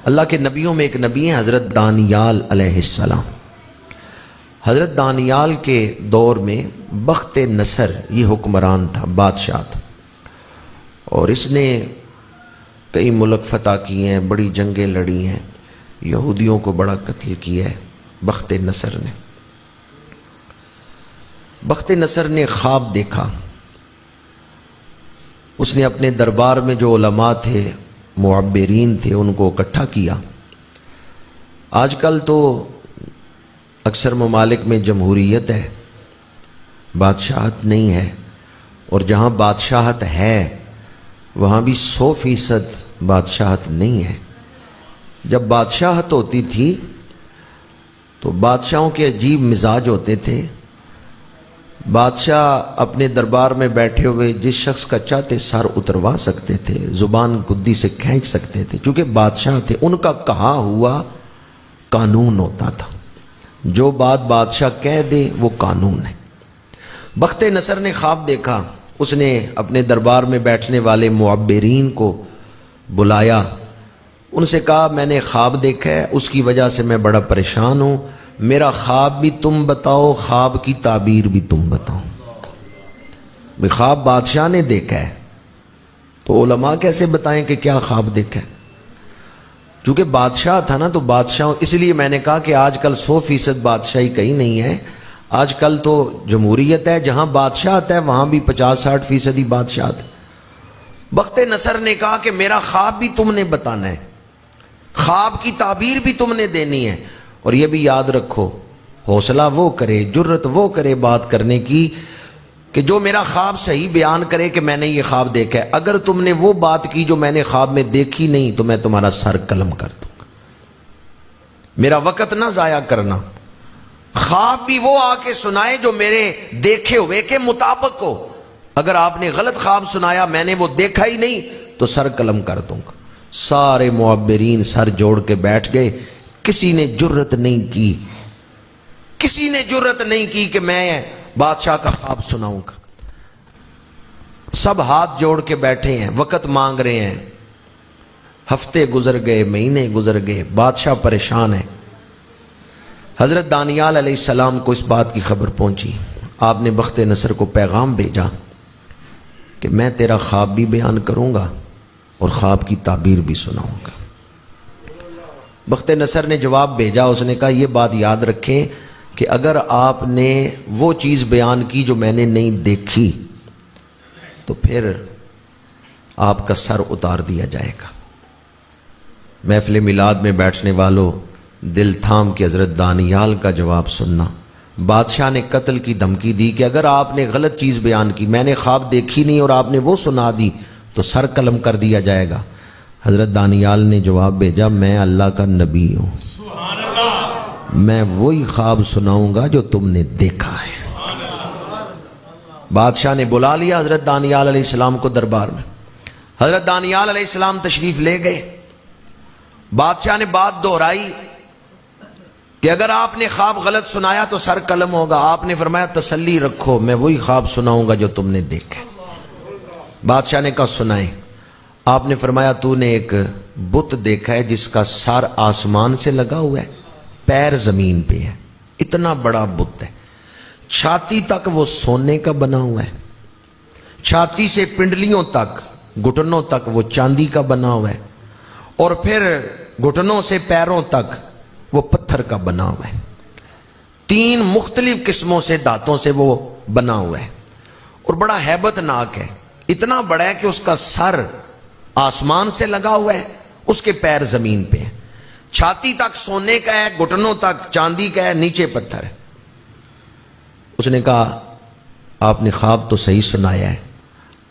اللہ کے نبیوں میں ایک نبی ہیں حضرت دانیال علیہ السلام۔ حضرت دانیال کے دور میں بخت نصر یہ حکمران تھا، بادشاہ تھا، اور اس نے کئی ملک فتح کیے ہیں، بڑی جنگیں لڑی ہیں، یہودیوں کو بڑا قتل کیا ہے بخت نصر نے۔ بخت نصر نے خواب دیکھا، اس نے اپنے دربار میں جو علماء تھے، معبرین تھے، ان کو اکٹھا کیا۔ آج کل تو اکثر ممالک میں جمہوریت ہے، بادشاہت نہیں ہے، اور جہاں بادشاہت ہے وہاں بھی 100% بادشاہت نہیں ہے۔ جب بادشاہت ہوتی تھی تو بادشاہوں کے عجیب مزاج ہوتے تھے۔ بادشاہ اپنے دربار میں بیٹھے ہوئے جس شخص کا چاہتے سر اتروا سکتے تھے، زبان گدی سے کھینچ سکتے تھے، چونکہ بادشاہ تھے، ان کا کہا ہوا قانون ہوتا تھا، جو بات بادشاہ کہہ دے وہ قانون ہے۔ بخت نصر نے خواب دیکھا، اس نے اپنے دربار میں بیٹھنے والے معبرین کو بلایا، ان سے کہا میں نے خواب دیکھا ہے، اس کی وجہ سے میں بڑا پریشان ہوں، میرا خواب بھی تم بتاؤ، خواب کی تعبیر بھی تم بتاؤ۔ خواب بادشاہ نے دیکھا ہے تو علماء کیسے بتائیں کہ کیا خواب دیکھا ہے؟ چونکہ بادشاہ تھا نا، تو بادشاہ، اس لیے میں نے کہا کہ آج کل 100% بادشاہی کہیں نہیں ہے، آج کل تو جمہوریت ہے، جہاں بادشاہت ہے وہاں بھی 50-60% ہی بادشاہت ہے۔ بخت نصر نے کہا کہ میرا خواب بھی تم نے بتانا ہے، خواب کی تعبیر بھی تم نے دینی ہے، اور یہ بھی یاد رکھو، حوصلہ وہ کرے، جرت وہ کرے بات کرنے کی کہ جو میرا خواب صحیح بیان کرے کہ میں نے یہ خواب دیکھا ہے۔ اگر تم نے وہ بات کی جو میں نے خواب میں دیکھی نہیں تو میں تمہارا سر قلم کر دوں گا۔ میرا وقت نہ ضائع کرنا، خواب بھی وہ آ کے سنائے جو میرے دیکھے ہوئے کے مطابق ہو۔ اگر آپ نے غلط خواب سنایا، میں نے وہ دیکھا ہی نہیں، تو سر قلم کر دوں گا۔ سارے معبرین سر جوڑ کے بیٹھ گئے، کسی نے جرت نہیں کی، کسی نے جرت نہیں کی کہ میں بادشاہ کا خواب سناؤں گا۔ سب ہاتھ جوڑ کے بیٹھے ہیں، وقت مانگ رہے ہیں۔ ہفتے گزر گئے، مہینے گزر گئے، بادشاہ پریشان ہے۔ حضرت دانیال علیہ السلام کو اس بات کی خبر پہنچی، آپ نے بخت نصر کو پیغام بھیجا کہ میں تیرا خواب بھی بیان کروں گا اور خواب کی تعبیر بھی سناؤں گا۔ بخت نصر نے جواب بھیجا، اس نے کہا یہ بات یاد رکھیں کہ اگر آپ نے وہ چیز بیان کی جو میں نے نہیں دیکھی تو پھر آپ کا سر اتار دیا جائے گا۔ محفل میلاد میں بیٹھنے والوں، دل تھام کے حضرت دانیال کا جواب سننا۔ بادشاہ نے قتل کی دھمکی دی کہ اگر آپ نے غلط چیز بیان کی، میں نے خواب دیکھی نہیں اور آپ نے وہ سنا دی تو سر قلم کر دیا جائے گا۔ حضرت دانیال نے جواب بھیجا، میں اللہ کا نبی ہوں، میں وہی خواب سناؤں گا جو تم نے دیکھا ہے۔ بادشاہ نے بلا لیا حضرت دانیال علیہ السلام کو دربار میں۔ حضرت دانیال علیہ السلام تشریف لے گئے۔ بادشاہ نے بات دہرائی کہ اگر آپ نے خواب غلط سنایا تو سر قلم ہوگا۔ آپ نے فرمایا تسلی رکھو، میں وہی خواب سناؤں گا جو تم نے دیکھا۔ بادشاہ نے کہا سنائیں۔ آپ نے فرمایا تو نے ایک بت دیکھا ہے جس کا سر آسمان سے لگا ہوا ہے، پیر زمین پہ ہے، اتنا بڑا بت ہے، چھاتی تک وہ سونے کا بنا ہوا ہے، چھاتی سے پنڈلیوں تک، گھٹنوں تک وہ چاندی کا بنا ہوا ہے، اور پھر گھٹنوں سے پیروں تک وہ پتھر کا بنا ہوا ہے، 3 مختلف قسموں سے دھاتوں سے وہ بنا ہوا ہے، اور بڑا ہیبت ناک ہے، اتنا بڑا ہے کہ اس کا سر آسمان سے لگا ہوا ہے، اس کے پیر زمین پہ ہیں، چھاتی تک سونے کا ہے، گھٹنوں تک چاندی کا ہے، نیچے پتھر ہے۔ اس نے کہا آپ نے خواب تو صحیح سنایا ہے۔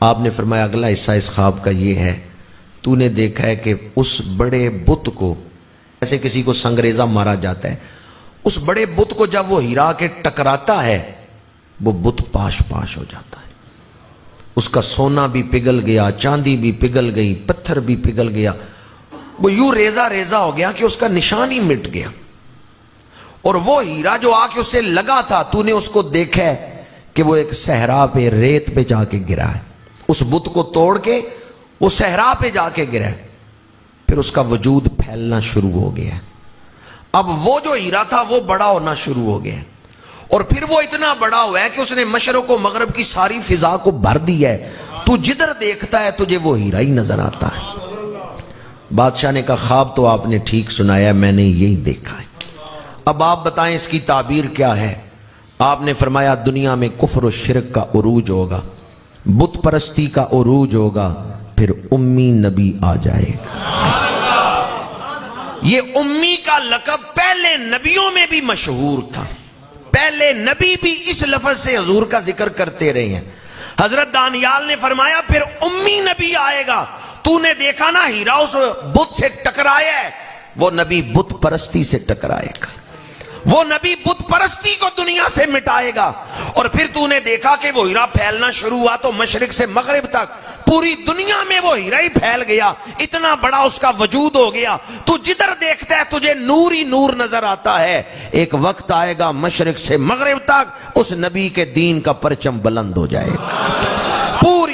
آپ نے فرمایا اگلا حصہ اس خواب کا یہ ہے، تو نے دیکھا ہے کہ اس بڑے بت کو، ایسے کسی کو سنگریزہ مارا جاتا ہے، اس بڑے بت کو جب وہ ہیرا کے ٹکراتا ہے وہ بت پاش پاش ہو جاتا ہے، اس کا سونا بھی پگھل گیا، چاندی بھی پگھل گئی، پتھر بھی پگھل گیا، وہ یوں ریزہ ریزہ ہو گیا کہ اس کا نشان ہی مٹ گیا، اور وہ ہیرا جو آ کے اسے لگا تھا تو نے اس کو دیکھا ہے کہ وہ ایک صحرا پہ ریت پہ جا کے گرا ہے، اس بت کو توڑ کے وہ صحرا پہ جا کے گرا ہے، پھر اس کا وجود پھیل پھیلنا شروع ہو گیا. اب وہ جو ہیرا تھا وہ بڑا ہونا شروع ہو گیا, اور پھر وہ اتنا بڑا ہوا ہے کہ اس نے مشرق و مغرب کی ساری فضا کو بھر دیا ہے. تو جدھر دیکھتا ہے تجھے وہ ہیرا ہی نظر آتا ہے. بادشاہ نے کہا خواب تو آپ نے ٹھیک سنایا, میں نے یہی دیکھا ہے, اب آپ بتائیں اس کی تعبیر کیا ہے. آپ نے فرمایا دنیا میں کفر و شرک کا عروج ہوگا, بت پرستی کا عروج ہوگا, پھر امی نبی آ جائے گا. یہ امی کا لقب پہلے نبیوں میں بھی مشہور تھا, پہلے نبی بھی اس لفظ سے حضور کا ذکر کرتے رہے ہیں. حضرت دانیال نے فرمایا پھر امی نبی آئے گا. تو نے دیکھا نا ہیرا اس بت سے ٹکرایا ہے, وہ نبی بت پرستی سے ٹکرائے گا, وہ نبی بت پرستی کو دنیا سے مٹائے گا. اور پھر تو نے دیکھا کہ وہ ہیرا پھیلنا شروع ہوا تو مشرق سے مغرب تک پوری دنیا میں وہ ہیرا ہی پھیل گیا, اتنا بڑا اس کا وجود ہو گیا. تو جدھر دیکھتا ہے تجھے نور ہی نور نظر آتا ہے. ایک وقت آئے گا مشرق سے مغرب تک اس نبی کے دین کا پرچم بلند ہو جائے گا, پوری